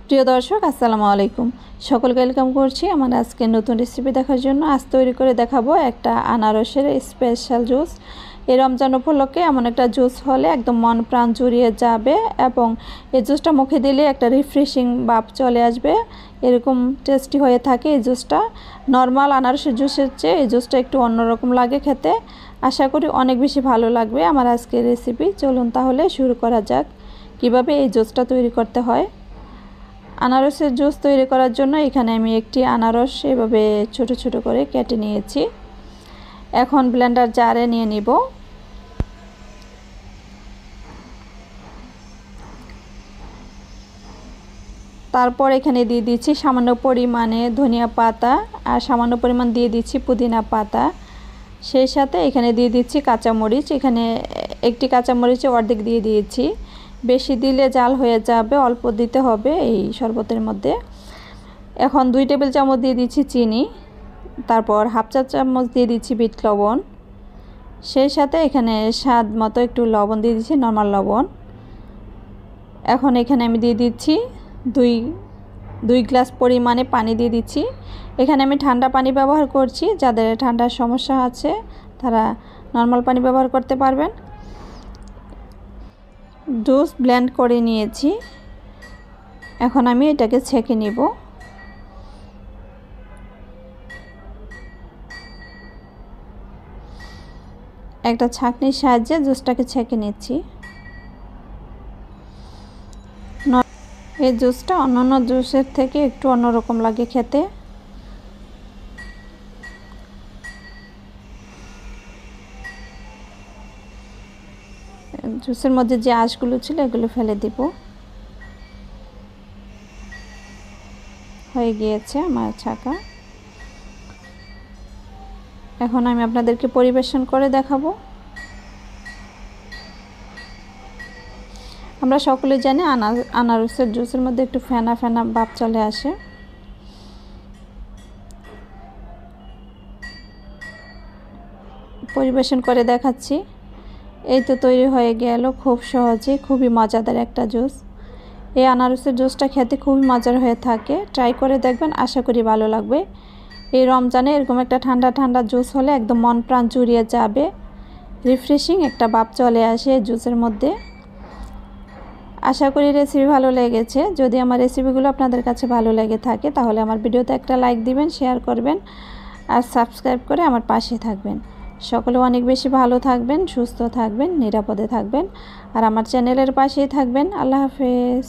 প্রিয় দর্শক আসসালামু আলাইকুম। সকলকে ওয়েলকাম করছি আমার আজকে নতুন রেসিপি দেখার জন্য। আজ তৈরি করে দেখাবো একটা আনারসের স্পেশাল জুস। এই রমজান উপলক্ষে এমন একটা জুস হলে একদম মন প্রাণ জুড়িয়ে যাবে এবং এই জুসটা মুখে দিলে একটা রিফ্রেশিং ভাব চলে আসবে, এরকম টেস্টি হয়ে থাকে এই জুসটা। নর্মাল আনারসের জুসের চেয়ে এই জুসটা একটু অন্যরকম লাগে খেতে। আশা করি অনেক বেশি ভালো লাগবে আমার আজকের রেসিপি। চলুন তাহলে শুরু করা যাক কিভাবে এই জুসটা তৈরি করতে হয়। আনারসের জুস তৈরি করার জন্য এখানে আমি একটি আনারস এভাবে ছোট ছোট করে কেটে নিয়েছি। এখন ব্লেন্ডার জারে নিয়ে নিব। তারপর এখানে দিয়ে দিচ্ছি সামান্য পরিমাণে ধনিয়া পাতা আর সামান্য পরিমাণ দিয়ে দিচ্ছি পুদিনা পাতা। সেই সাথে এখানে দিয়ে দিচ্ছি কাঁচামরিচ। এখানে একটি কাঁচামরিচে অর্ধেক দিয়ে দিয়েছি, বেশি দিলে জাল হয়ে যাবে, অল্প দিতে হবে এই শরবতের মধ্যে। এখন 2 টেবিল চামচ দিয়ে দিচ্ছি চিনি, তারপর হাফ চা চামচ দিয়ে দিচ্ছি বিট লবণ। সেই সাথে এখানে স্বাদ মতো একটু লবণ দিয়ে দিচ্ছি, নর্মাল লবণ। এখন এখানে আমি দিয়ে দিচ্ছি দুই গ্লাস পরিমাণে পানি দিয়ে দিচ্ছি। এখানে আমি ঠান্ডা পানি ব্যবহার করছি, যাদের ঠান্ডার সমস্যা আছে তারা নর্মাল পানি ব্যবহার করতে পারবেন। জুস ব্লেন্ড করে নিয়েছি, এখন আমি এটাকে ছেঁকে নিব। একটা ছাঁকনির সাহায্যে জুসটাকে ছেঁকে নিচ্ছি। এই জুসটা অন্যান্য জুসের থেকে একটু অন্যরকম লাগে খেতে। জুসের মধ্যে যে আঁশগুলো ছিল এগুলো ফেলে দিব। হয়ে গিয়েছে আমার ছাঁকা। এখন আমি আপনাদেরকে পরিবেশন করে দেখাবো। আমরা সকলে জানি আনারসের জুসের মধ্যে একটু ফেনা ফেনা ভাব চলে আসে। পরিবেশন করে দেখাচ্ছি। এই তো তৈরি হয়ে গেল খুব সহজে, খুবই মজাদার একটা জুস। এই আনারসের জুসটা খেতে খুবই মজার হয়ে থাকে, ট্রাই করে দেখবেন, আশা করি ভালো লাগবে। এই রমজানে এরকম একটা ঠান্ডা ঠান্ডা জুস হলে একদম মন প্রাণ জুড়িয়ে যাবে, রিফ্রেশিং একটা ভাব চলে আসে এই জুসের মধ্যে। আশা করি রেসিপি ভালো লেগেছে। যদি আমার রেসিপিগুলো আপনাদের কাছে ভালো লেগে থাকে তাহলে আমার ভিডিওতে একটা লাইক দিবেন, শেয়ার করবেন আর সাবস্ক্রাইব করে আমার পাশে থাকবেন। সকলে অনেক বেশি ভালো থাকবেন, সুস্থ থাকবেন, নিরাপদে থাকবেন আর আমার চ্যানেলের পাশেই থাকবেন। আল্লাহ হাফেজ।